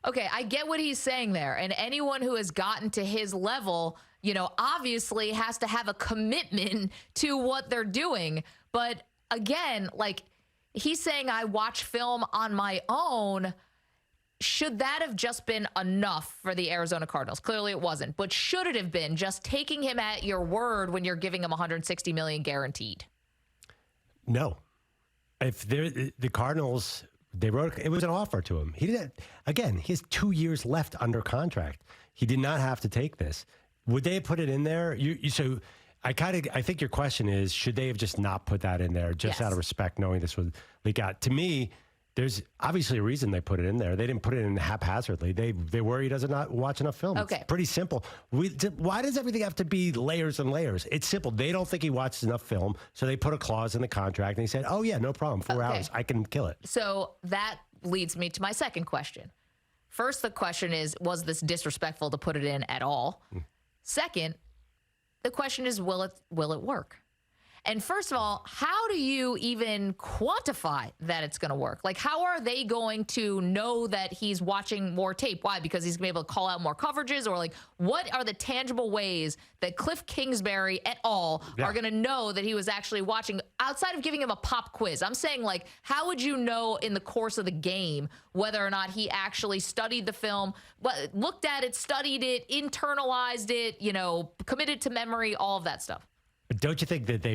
okay, I get what he's saying there. And anyone who has gotten to his level, obviously has to have a commitment to what they're doing. But again, like he's saying, I watch film on my own. Should that have just been enough for the Arizona Cardinals? Clearly it wasn't. But should it have been just taking him at your word when you're giving him $160 million guaranteed? No. If the Cardinals, they wrote it was an offer to him. He didn't. Again, he has 2 years left under contract. He did not have to take this. Would they have put it in there? So I think your question is, should they have just not put that in there just out of respect, knowing this would leak out? To me, there's obviously a reason they put it in there. They didn't put it in haphazardly. They worry he doesn't not watch enough film. Okay. It's pretty simple. Why does everything have to be layers and layers? It's simple. They don't think he watches enough film, so they put a clause in the contract, and he said, oh, yeah, no problem. 4 hours. I can kill it. So that leads me to my second question. First, the question is, was this disrespectful to put it in at all? Second, the question is, will it work? And first of all, how do you even quantify that it's going to work? Like, how are they going to know that he's watching more tape? Why? Because he's going to be able to call out more coverages? Or, like, what are the tangible ways that Cliff Kingsbury et al. Are going to know that he was actually watching outside of giving him a pop quiz? I'm saying, like, how would you know in the course of the game whether or not he actually studied the film, looked at it, studied it, internalized it, committed to memory, all of that stuff? Don't you think that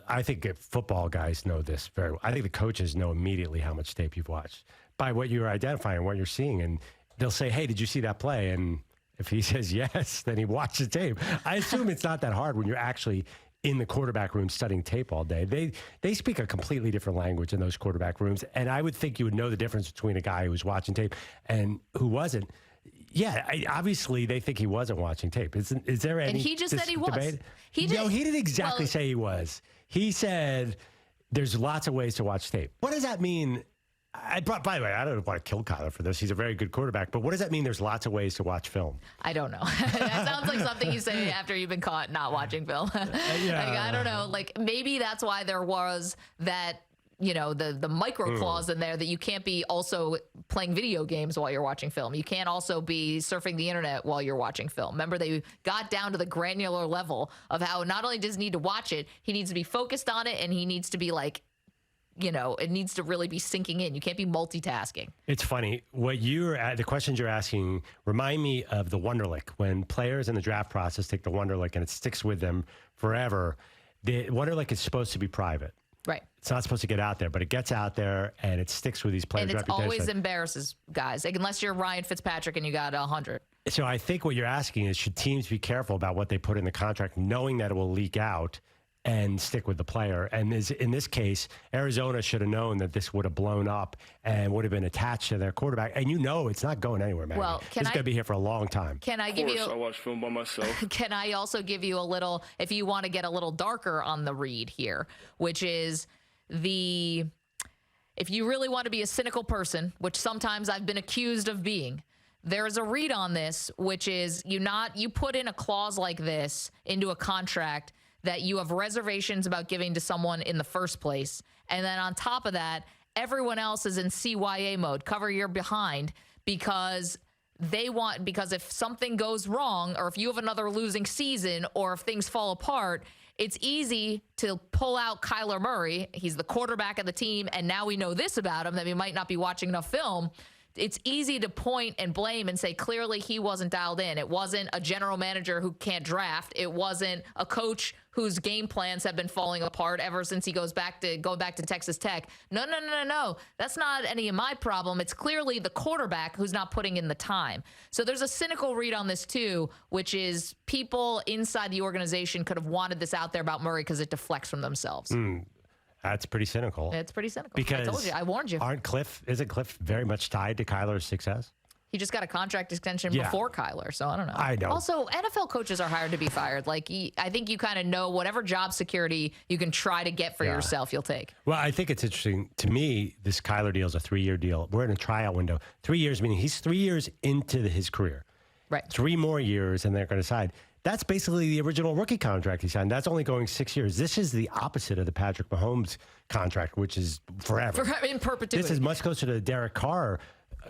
I think football guys know this very well. I think the coaches know immediately how much tape you've watched by what you're identifying, what you're seeing. And they'll say, hey, did you see that play? And if he says yes, then he watched the tape. I assume it's not that hard when you're actually in the quarterback room studying tape all day. They speak a completely different language in those quarterback rooms. And I would think you would know the difference between a guy who was watching tape and who wasn't. Yeah, obviously they think he wasn't watching tape. Is there any? And he just said he was. Debate? He didn't exactly say he was. He said there's lots of ways to watch tape. What does that mean? By the way, I don't want to kill Kyler for this. He's a very good quarterback. But what does that mean? There's lots of ways to watch film. I don't know. That sounds like something you say after you've been caught not watching film. I don't know. Like maybe that's why there was that. The micro clause in there that you can't be also playing video games while you're watching film. You can't also be surfing the internet while you're watching film. Remember, they got down to the granular level of how not only does he need to watch it, he needs to be focused on it, and he needs to be like, it needs to really be sinking in. You can't be multitasking. It's funny. The questions you're asking remind me of the Wonderlic. When players in the draft process take the Wonderlic and it sticks with them forever, the Wonderlic is supposed to be private. Right. It's not supposed to get out there, but it gets out there and it sticks with these players' reputations. And it always embarrasses guys, unless you're Ryan Fitzpatrick and you got 100. So I think what you're asking is, should teams be careful about what they put in the contract, knowing that it will leak out and stick with the player? And in this case, Arizona should have known that this would have blown up and would have been attached to their quarterback. And it's not going anywhere, man. Well, it's going to be here for a long time. Can I give you? I watch film by myself. Can I also give you a little, if you want to get a little darker on the read here, which is if you really want to be a cynical person, which sometimes I've been accused of being, there's a read on this, which is you put in a clause like this into a contract that you have reservations about giving to someone in the first place. And then on top of that, everyone else is in CYA mode, cover your behind, because if something goes wrong, or if you have another losing season, or if things fall apart, it's easy to pull out Kyler Murray. He's the quarterback of the team, and now we know this about him, that he might not be watching enough film. It's easy to point and blame and say, clearly he wasn't dialed in. It wasn't a general manager who can't draft. It wasn't a coach whose game plans have been falling apart ever since he goes back to Texas Tech. No. That's not any of my problem. It's clearly the quarterback who's not putting in the time. So there's a cynical read on this too, which is people inside the organization could have wanted this out there about Murray because it deflects from themselves. That's pretty cynical. It's pretty cynical. Because I told you. I warned you. Isn't Cliff very much tied to Kyler's success? He just got a contract extension before Kyler, so I don't know. I know. Also, NFL coaches are hired to be fired. Like, I think you kind of know whatever job security you can try to get for yourself, you'll take. Well, I think it's interesting. To me, this Kyler deal is a 3-year deal. We're in a tryout window. 3 years, meaning he's 3 years into his career. Right. 3 more years, and they're going to decide. That's basically the original rookie contract he signed. That's only going 6 years. This is the opposite of the Patrick Mahomes contract, which is forever. In perpetuity. This is much closer to the Derek Carr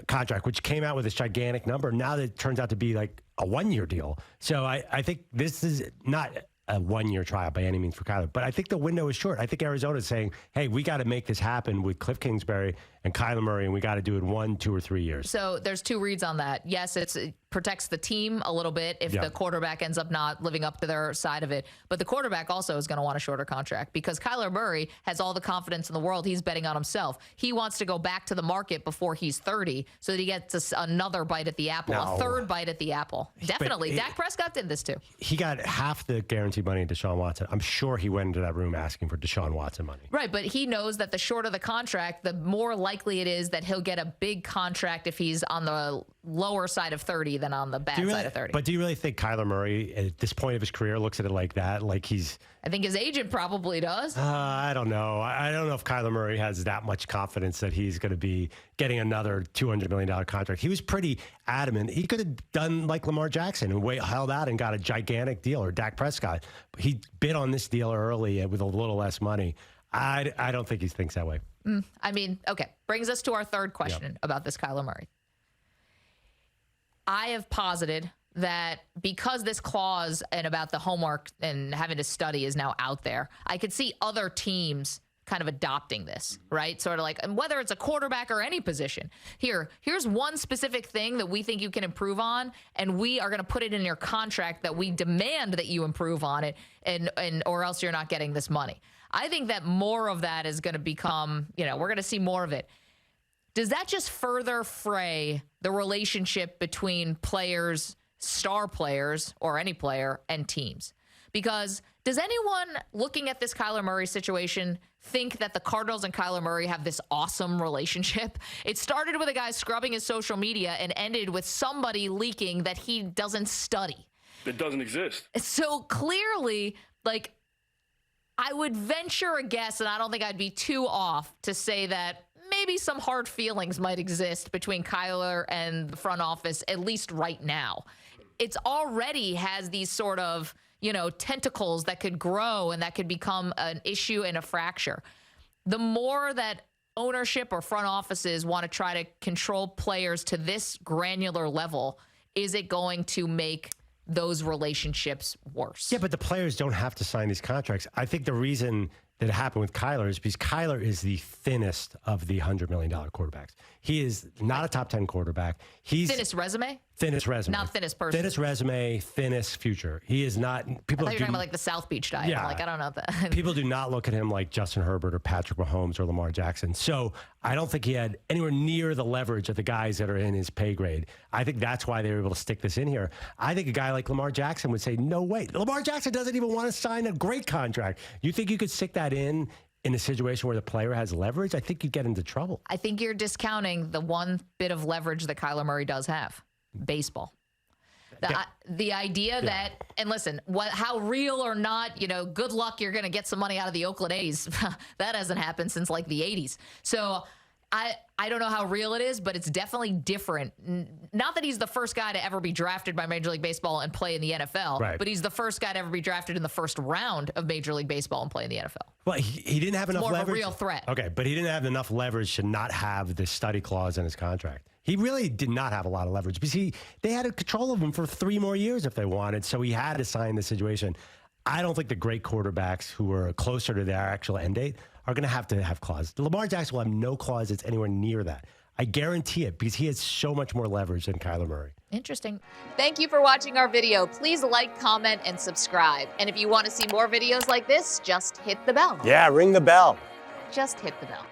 contract, which came out with this gigantic number. Now that it turns out to be like a 1-year deal. So I think this is not a 1-year trial by any means for Kyler. But I think the window is short. I think Arizona is saying, hey, we got to make this happen with Cliff Kingsbury and Kyler Murray, and we got to do it 1, 2, or 3 years. So there's 2 reads on that. Yes, it protects the team a little bit if the quarterback ends up not living up to their side of it. But the quarterback also is going to want a shorter contract because Kyler Murray has all the confidence in the world. He's betting on himself. He wants to go back to the market before he's 30 so that he gets another bite at the apple, a third bite at the apple. Definitely. Dak Prescott did this too. He got half the guaranteed money in Deshaun Watson. I'm sure he went into that room asking for Deshaun Watson money. Right, but he knows that the shorter the contract, the more likely it is that he'll get a big contract if he's on the lower side of 30 than on the bad side of 30. But do you really think Kyler Murray, at this point of his career, looks at it like that? Like he's... I think his agent probably does. I don't know. I don't know if Kyler Murray has that much confidence that he's going to be getting another $200 million contract. He was pretty adamant. He could have done like Lamar Jackson and held out and got a gigantic deal, or Dak Prescott. He bid on this deal early with a little less money. I don't think he thinks that way. I mean, okay. Brings us to our third question about this Kyler Murray. I have posited that because this clause and about the homework and having to study is now out there, I could see other teams kind of adopting this, right? Sort of like, and whether it's a quarterback or any position. Here's one specific thing that we think you can improve on, and we are going to put it in your contract that we demand that you improve on it, and or else you're not getting this money. I think that more of that is going to become, we're going to see more of it. Does that just further fray the relationship between players, star players, or any player, and teams? Because does anyone looking at this Kyler Murray situation think that the Cardinals and Kyler Murray have this awesome relationship? It started with a guy scrubbing his social media and ended with somebody leaking that he doesn't study. It doesn't exist. So clearly, like, I would venture a guess, and I don't think I'd be too off to say that maybe some hard feelings might exist between Kyler and the front office, at least right now. It's already has these sort of, tentacles that could grow and that could become an issue and a fracture. The more that ownership or front offices want to try to control players to this granular level, is it going to make those relationships worse? Yeah, but the players don't have to sign these contracts. I think the reason that happened with Kyler is because Kyler is the thinnest of the $100 million quarterbacks. He is not a top 10 quarterback. He's thinnest resume? Thinnest resume. Not thinnest person. Thinnest resume, thinnest future. He is not... People I thought you were talking about like the South Beach diet. Yeah. I don't know that. People do not look at him like Justin Herbert or Patrick Mahomes or Lamar Jackson. So I don't think he had anywhere near the leverage of the guys that are in his pay grade. I think that's why they were able to stick this in here. I think a guy like Lamar Jackson would say, no way. Lamar Jackson doesn't even want to sign a great contract. You think you could stick that in a situation where the player has leverage? I think you'd get into trouble. I think you're discounting the one bit of leverage that Kyler Murray does have: baseball. The idea that, and listen, how real or not, good luck, you're going to get some money out of the Oakland A's. That hasn't happened since like the 80s. So I don't know how real it is, but it's definitely different. Not that he's the first guy to ever be drafted by Major League Baseball and play in the NFL, right, but he's the first guy to ever be drafted in the first round of Major League Baseball and play in the NFL. Well, he didn't have enough more leverage. Of a real threat. Okay, but he didn't have enough leverage to not have this study clause in his contract. He really did not have a lot of leverage because they had control of him for 3 more years if they wanted, so he had to sign the situation. I don't think the great quarterbacks who are closer to their actual end date are going to have clauses. Lamar Jackson will have no clause that's anywhere near that. I guarantee it because he has so much more leverage than Kyler Murray. Interesting. Thank you for watching our video. Please like, comment, and subscribe. And if you want to see more videos like this, just hit the bell. Yeah, ring the bell. Just hit the bell.